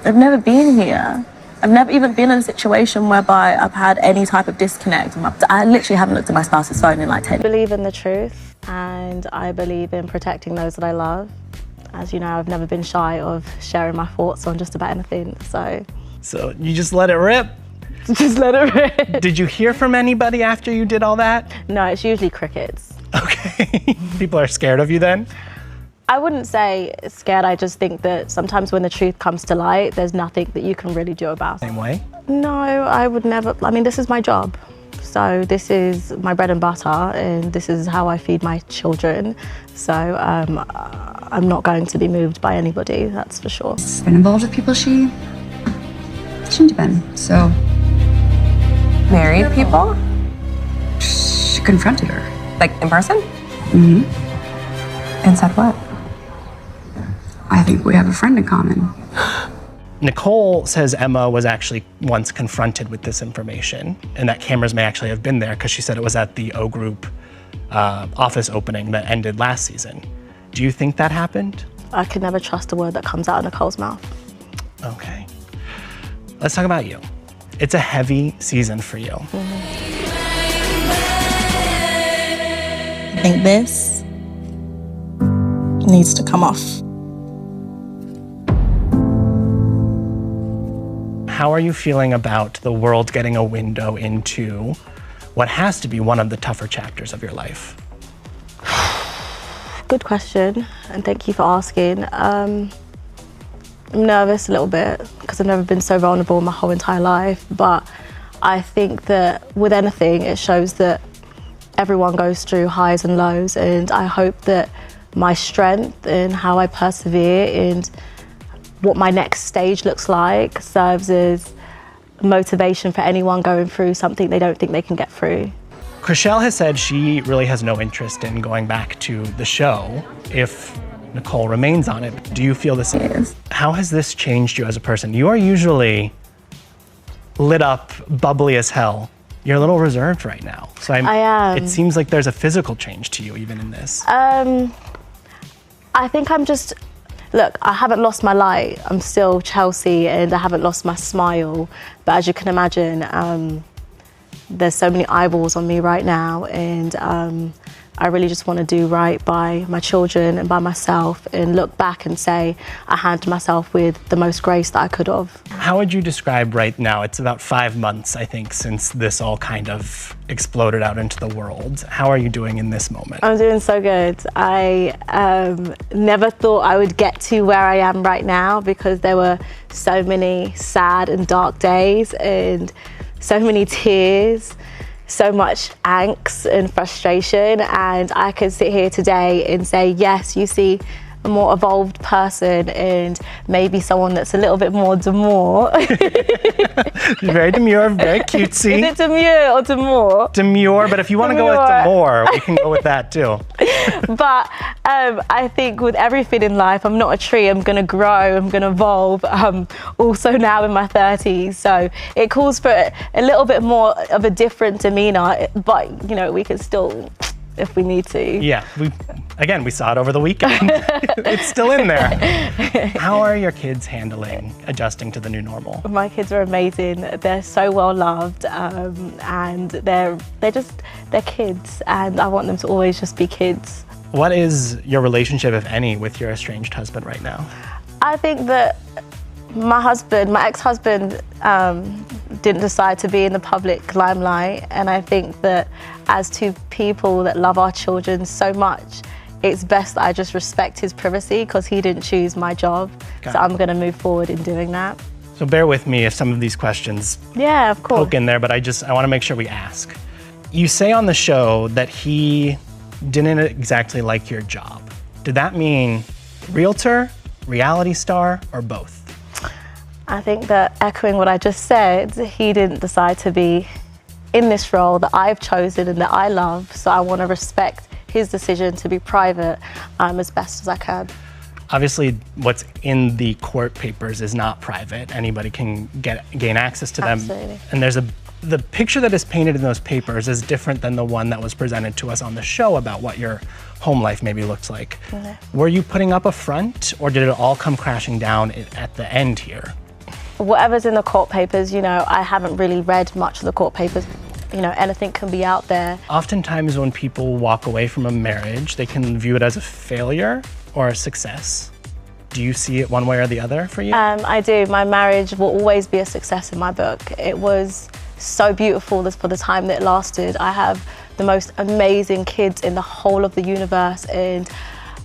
I've never been here. I've never even been in a situation whereby I've had any type of disconnect. I literally haven't looked at my spouse's phone in like 10 years. I believe in the truth, and I believe in protecting those that I love. As you know, I've never been shy of sharing my thoughts on just about anything, so. So you just let it rip? Just let it rip. Did you hear from anybody after you did all that? No, it's usually crickets. Okay. People are scared of you then? I wouldn't say scared, I just think that sometimes when the truth comes to light, there's nothing that you can really do about it. Same way? No, I would never, I mean, this is my job. So this is my bread and butter, and this is how I feed my children. So I'm not going to be moved by anybody, that's for sure. She's been involved with people she shouldn't have been, so. Married people? She confronted her. Like in person? Mm-hmm. And said what? I think we have a friend in common. Nicole says Emma was actually once confronted with this information, and that cameras may actually have been there because she said it was at the O Group office opening that ended last season. Do you think that happened? I could never trust a word that comes out of Nicole's mouth. Okay. Let's talk about you. It's a heavy season for you. I think this needs to come off. How are you feeling about the world getting a window into what has to be one of the tougher chapters of your life? Good question, and thank you for asking. I'm nervous a little bit because I've never been so vulnerable in my whole entire life, but I think that with anything, it shows that everyone goes through highs and lows, and I hope that my strength and how I persevere and what my next stage looks like serves as motivation for anyone going through something they don't think they can get through. Chrishell has said she really has no interest in going back to the show if Nicole remains on it. Do you feel the same? Yes. How has this changed you as a person? You are usually lit up, bubbly as hell. You're a little reserved right now. So I am. It seems like there's a physical change to you even in this. I think I'm just, look, I haven't lost my light. I'm still Chelsea and I haven't lost my smile. But as you can imagine, there's so many eyeballs on me right now, and I really just want to do right by my children and by myself and look back and say I handled myself with the most grace that I could have. How would you describe right now? It's about 5 months, I think, since this all kind of exploded out into the world. How are you doing in this moment? I'm doing so good. I never thought I would get to where I am right now because there were so many sad and dark days and so many tears, so much angst and frustration, and I can sit here today and say, yes, you see a more evolved person and maybe someone that's a little bit more demure. Very demure, very cutesy. Is it demure or demure? Demure, but if you want to go with demure, we can go with that too. But I think with everything in life, I'm not a tree, I'm gonna grow, I'm gonna evolve. Also now in my 30s, so it calls for a little bit more of a different demeanor, but you know, we can still, if we need to. Yeah, we saw it over the weekend. It's still in there. How are your kids handling adjusting to the new normal? My kids are amazing. They're so well loved, and they're kids, and I want them to always just be kids. What is your relationship, if any, with your estranged husband right now? I think that my ex-husband, didn't decide to be in the public limelight, and I think that as two people that love our children so much, it's best that I just respect his privacy because he didn't choose my job. So I'm going to move forward in doing that. So bear with me if some of these questions yeah, of course. poke in there, but I want to make sure we ask. You say on the show that he didn't exactly like your job. Did that mean realtor, reality star, or both? I think that echoing what I just said, he didn't decide to be in this role that I've chosen and that I love, so I want to respect his decision to be private as best as I can. Obviously, what's in the court papers is not private. Anybody can gain access to them. Absolutely. And the picture that is painted in those papers is different than the one that was presented to us on the show about what your home life maybe looks like. Okay. Were you putting up a front, or did it all come crashing down at the end here? whatever's in the court papers, you know, I haven't really read much of the court papers. You know, anything can be out there. Oftentimes when people walk away from a marriage, they can view it as a failure or a success. Do you see it one way or the other for you? I do. My marriage will always be a success in my book. It was so beautiful for the time that it lasted. I have the most amazing kids in the whole of the universe, and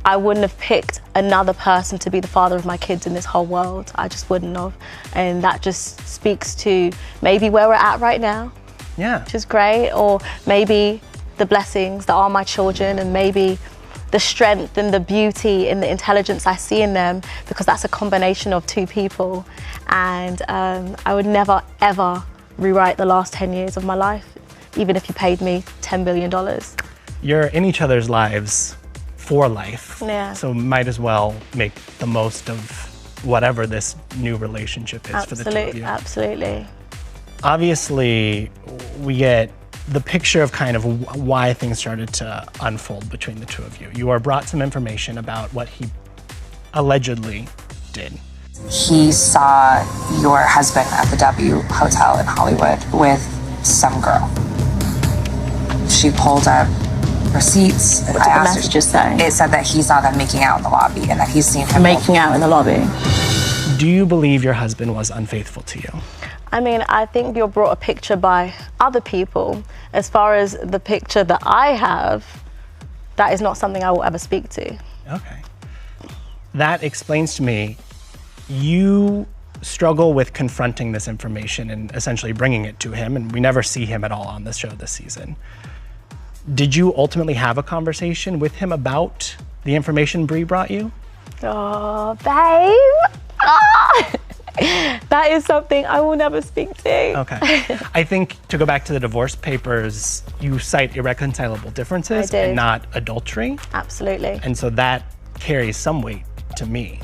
I wouldn't have picked another person to be the father of my kids in this whole world. I just wouldn't have. And that just speaks to maybe where we're at right now. Yeah. Which is great, or maybe the blessings that are my children, and maybe the strength and the beauty and the intelligence I see in them, because that's a combination of two people. And I would never, ever rewrite the last 10 years of my life, even if you paid me $10 billion. You're in each other's lives for life. Yeah. So might as well make the most of whatever this new relationship is for the two of you. Absolutely. Obviously, we get the picture of kind of why things started to unfold between the two of you. You are brought some information about what he allegedly did. He saw your husband at the W Hotel in Hollywood with some girl. She pulled up receipts. What did the messages say? It said that he saw them making out in the lobby and that he's seen him Making out in the lobby. Do you believe your husband was unfaithful to you? I mean, I think you're brought a picture by other people. As far as the picture that I have, that is not something I will ever speak to. Okay. That explains to me, you struggle with confronting this information and essentially bringing it to him, and we never see him at all on this show this season. Did you ultimately have a conversation with him about the information Bre brought you? Oh, babe. Ah! That is something I will never speak to. Okay. I think to go back to the divorce papers, you cite irreconcilable differences and not adultery. Absolutely. And so that carries some weight to me.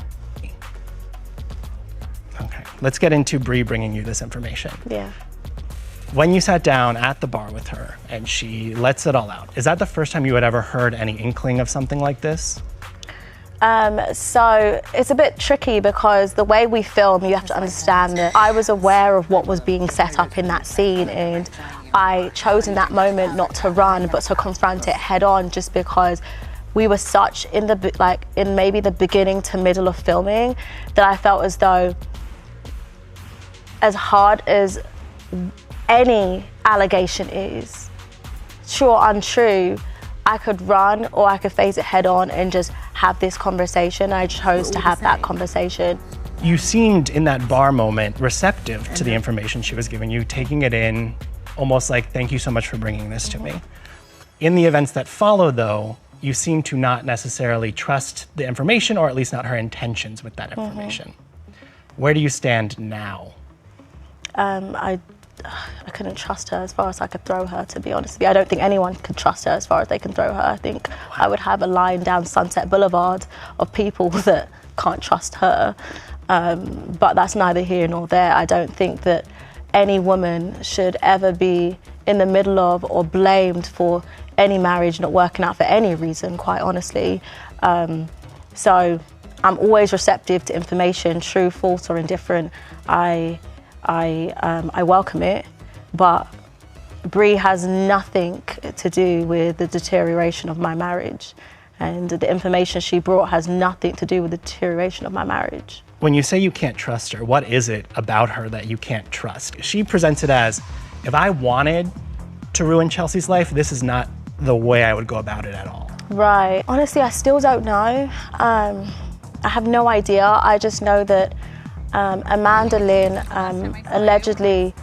Okay. Let's get into Bre bringing you this information. Yeah. When you sat down at the bar with her and she lets it all out, is that the first time you had ever heard any inkling of something like this? So it's a bit tricky because the way we film, you have to understand that I was aware of what was being set up in that scene, and I chose in that moment not to run but to confront it head on, just because we were such in maybe the beginning to middle of filming that I felt as though, as hard as any allegation is, true or untrue, I could run or I could face it head on and just have this conversation. I chose to have that conversation. You seemed in that bar moment receptive to the information she was giving you, taking it in, almost like, thank you so much for bringing this to me. In the events that follow, though, you seem to not necessarily trust the information, or at least not her intentions with that information. Where do you stand now? I couldn't trust her as far as I could throw her, to be honest with you. I don't think anyone could trust her as far as they can throw her. I think I would have a line down Sunset Boulevard of people that can't trust her. But that's neither here nor there. I don't think that any woman should ever be in the middle of or blamed for any marriage not working out for any reason, quite honestly. So I'm always receptive to information, true, false, or indifferent. I welcome it, but Bre has nothing to do with the deterioration of my marriage, and the information she brought has nothing to do with the deterioration of my marriage. When you say you can't trust her, what is it about her that you can't trust? She presents it as, if I wanted to ruin Chelsea's life, this is not the way I would go about it at all. Right. Honestly, I still don't know. I have no idea. I just know that Amanda Lynn allegedly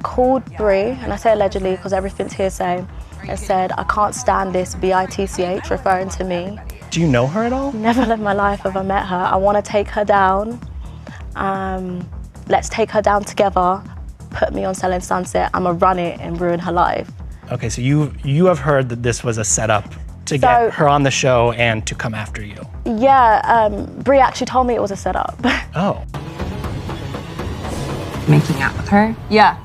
called Bre, and I say allegedly because everything's hearsay, and said, I can't stand this BITCH, referring to me. Do you know her at all? Never in my life have I met her. I want to take her down. Let's take her down together, put me on Selling Sunset, I'm gonna run it and ruin her life. Okay, so you have heard that this was a setup to get her on the show and to come after you. Yeah, Bre actually told me it was a setup. Oh. Making out with her? Yeah.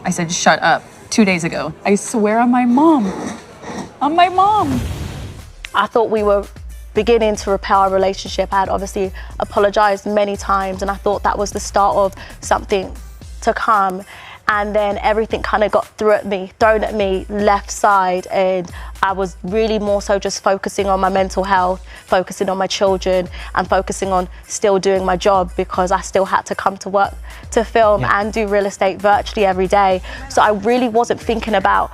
I said, shut up, 2 days ago. I swear on my mom. On my mom. I thought we were beginning to repair our relationship. I had obviously apologized many times, and I thought that was the start of something to come. And then everything kind of got thrown at me left side, and I was really more so just focusing on my mental health, focusing on my children, and focusing on still doing my job, because I still had to come to work to film and do real estate virtually every day. So I really wasn't thinking about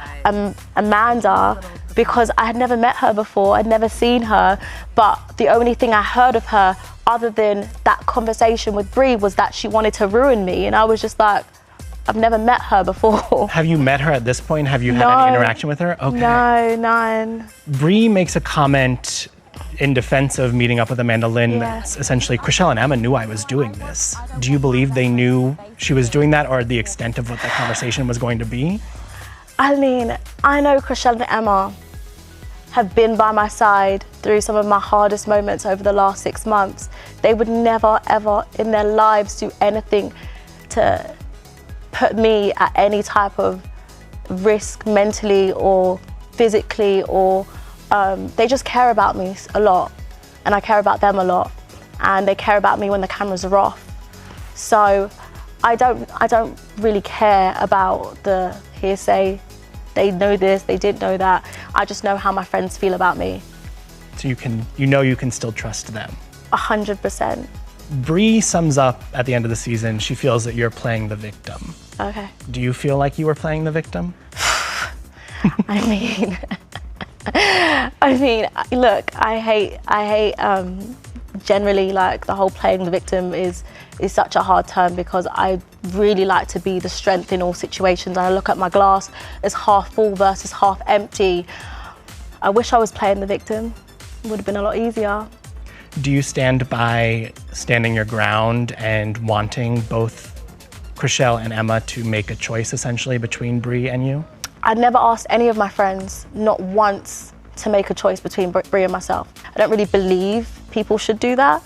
Amanda, because I had never met her before, I'd never seen her, but the only thing I heard of her other than that conversation with Bre was that she wanted to ruin me, and I was just like, I've never met her before. Have you met her at this point? Have you had any interaction with her? Okay. No, none. Bre makes a comment in defense of meeting up with Amanda Lynn. That's essentially, Chrishell and Emma knew I was doing this. Do you believe they knew she was doing that, or the extent of what that conversation was going to be? I mean, I know Chrishell and Emma have been by my side through some of my hardest moments over the last 6 months. They would never, ever in their lives do anything to put me at any type of risk mentally or physically, or they just care about me a lot, and I care about them a lot, and they care about me when the cameras are off. So I don't really care about the hearsay. They know this, they didn't know that. I just know how my friends feel about me. So you can still trust them. 100%. Bre sums up at the end of the season, she feels that you're playing the victim. Okay. Do you feel like you were playing the victim? I mean, look, I hate generally, like, the whole playing the victim is such a hard term, because I really like to be the strength in all situations. I look at my glass as half full versus half empty. I wish I was playing the victim. It would have been a lot easier. Do you stand by standing your ground and wanting both Chrishell and Emma to make a choice essentially between Bre and you? I'd never asked any of my friends, not once, to make a choice between Bre and myself. I don't really believe people should do that.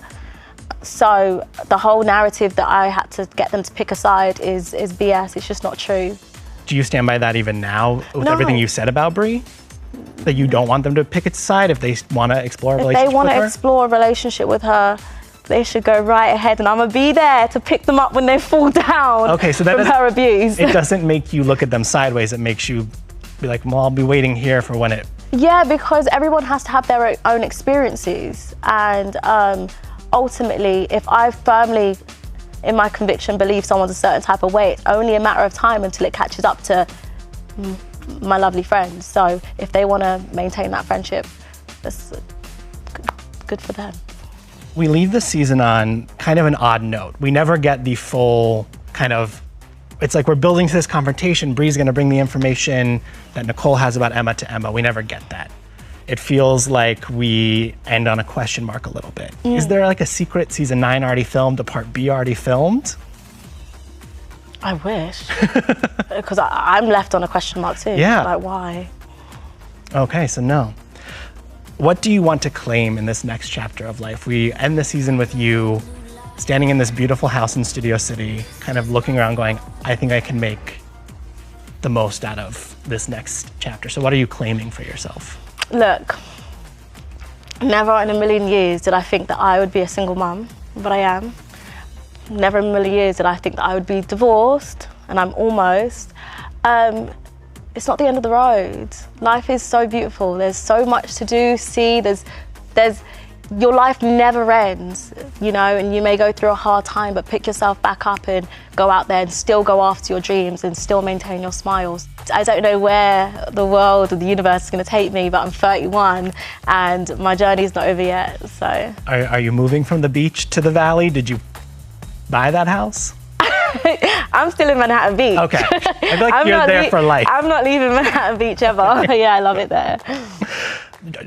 So the whole narrative that I had to get them to pick a side is BS. It's just not true. Do you stand by that even now with No. everything you said about Bre? That you don't want them to pick a side if they want to explore a relationship with her? If they want to explore a relationship with her, they should go right ahead, and I'm gonna be there to pick them up when they fall down from her abuse. It doesn't make you look at them sideways. It makes you be like, well, I'll be waiting here for when it... Yeah, because everyone has to have their own experiences. And ultimately, if I firmly, in my conviction, believe someone's a certain type of way, it's only a matter of time until it catches up to my lovely friends. So if they want to maintain that friendship, that's good for them. We leave the season on kind of an odd note. We never get the full kind of, it's like we're building to this confrontation. Bre's gonna bring the information that Nicole has about Emma to Emma. We never get that. It feels like we end on a question mark a little bit. Is there like a secret season 9 already filmed, a part B already filmed? I wish, because I'm left on a question mark too. Yeah. Like, why? Okay, so no. What do you want to claim in this next chapter of life? We end the season with you standing in this beautiful house in Studio City, kind of looking around going, I think I can make the most out of this next chapter. So what are you claiming for yourself? Look, never in a million years did I think that I would be a single mum, but I am. Never in a million years did I think that I would be divorced, and I'm almost. It's not the end of the road. Life is so beautiful. There's so much to do, see, your life never ends, you know, and you may go through a hard time, but pick yourself back up and go out there and still go after your dreams and still maintain your smiles. I don't know where the world or the universe is going to take me, but I'm 31 and my journey's not over yet, so. Are you moving from the beach to the valley? Did you buy that house? I'm still in Manhattan Beach. Okay, I feel like you're there for life. I'm not leaving Manhattan Beach ever. Yeah, I love it there.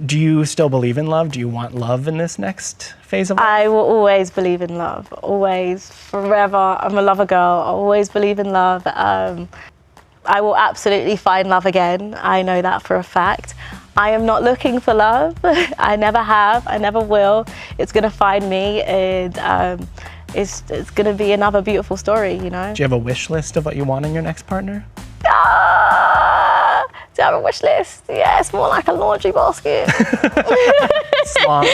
Do you still believe in love? Do you want love in this next phase of life? I will always believe in love, always, forever. I'm a lover girl, I always believe in love. I will absolutely find love again, I know that for a fact. I am not looking for love, I never have, I never will. It's gonna find me, and it's gonna be another beautiful story, you know? Do you have a wish list of what you want in your next partner? Do you have a wish list? Yeah, it's more like a laundry basket. Slop.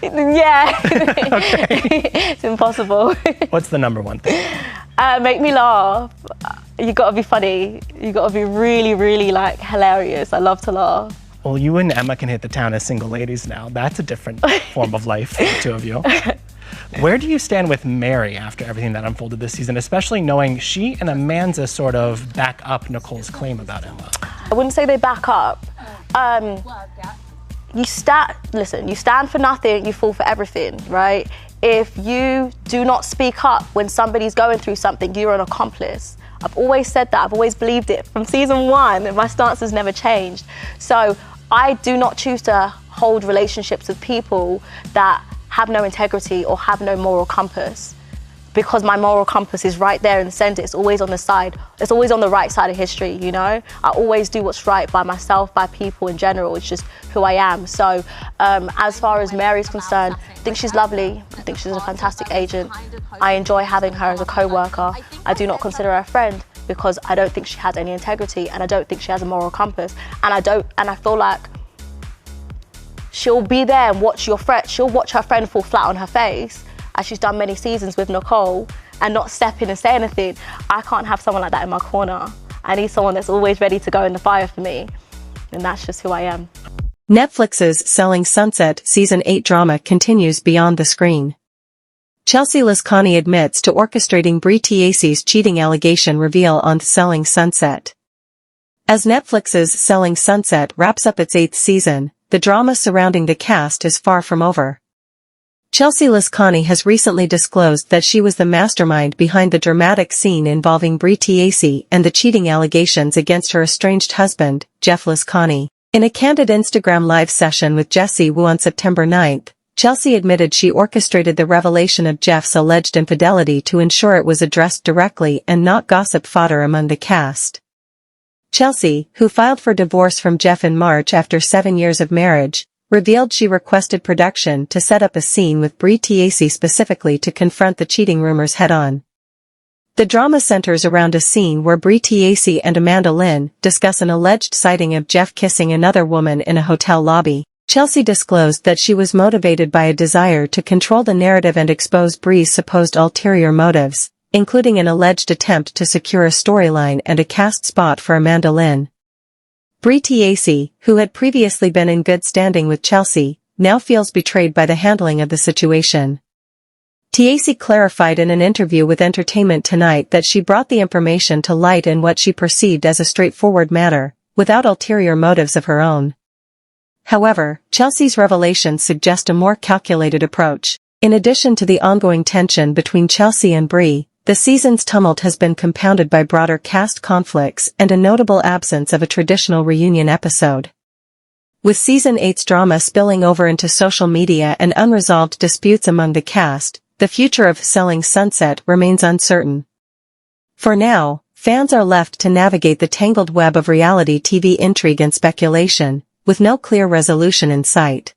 Yeah. It's impossible. What's the number one thing? Make me laugh. You gotta be funny. You gotta be really, really like hilarious. I love to laugh. Well, you and Emma can hit the town as single ladies now. That's a different form of life for the two of you. Where do you stand with Mary after everything that unfolded this season, especially knowing she and Amanda sort of back up Nicole's claim about Emma? I wouldn't say they back up. You stand for nothing, you fall for everything, right? If you do not speak up when somebody's going through something, you're an accomplice. I've always said that, I've always believed it. From season 1, my stance has never changed. So I do not choose to hold relationships with people that have no integrity or have no moral compass, because my moral compass is right there in the center. It's always on the side. It's always on the right side of history, you know? I always do what's right by myself, by people in general. It's just who I am. So as far as Mary's concerned, I think she's lovely. I think she's a fantastic agent. I enjoy having her as a co-worker. I do not consider her a friend because I don't think she has any integrity, and I don't think she has a moral compass. And I feel like she'll be there and watch she'll watch her friend fall flat on her face, as she's done many seasons with Nicole, and not step in and say anything. I can't have someone like that in my corner. I need someone that's always ready to go in the fire for me. And that's just who I am. Netflix's Selling Sunset Season 8 drama continues beyond the screen. Chelsea Lazkani admits to orchestrating Bre Tiesi's cheating allegation reveal on Selling Sunset. As Netflix's Selling Sunset wraps up its 8th season, the drama surrounding the cast is far from over. Chelsea Lazkani has recently disclosed that she was the mastermind behind the dramatic scene involving Bre Tiesi and the cheating allegations against her estranged husband, Jeff Lazkani. In a candid Instagram live session with Jessie Wu on September 9th, Chelsea admitted she orchestrated the revelation of Jeff's alleged infidelity to ensure it was addressed directly and not gossip fodder among the cast. Chelsea, who filed for divorce from Jeff in March after 7 years of marriage, revealed she requested production to set up a scene with Bre Tiesi specifically to confront the cheating rumors head-on. The drama centers around a scene where Bre Tiesi and Amanda Lynn discuss an alleged sighting of Jeff kissing another woman in a hotel lobby. Chelsea disclosed that she was motivated by a desire to control the narrative and expose Bre's supposed ulterior motives, including an alleged attempt to secure a storyline and a cast spot for Amanda Lynn. Bre Tiesi, who had previously been in good standing with Chelsea, now feels betrayed by the handling of the situation. Tiesi clarified in an interview with Entertainment Tonight that she brought the information to light in what she perceived as a straightforward manner, without ulterior motives of her own. However, Chelsea's revelations suggest a more calculated approach. In addition to the ongoing tension between Chelsea and Bre, the season's tumult has been compounded by broader cast conflicts and a notable absence of a traditional reunion episode. With Season 8's drama spilling over into social media and unresolved disputes among the cast, the future of Selling Sunset remains uncertain. For now, fans are left to navigate the tangled web of reality TV intrigue and speculation, with no clear resolution in sight.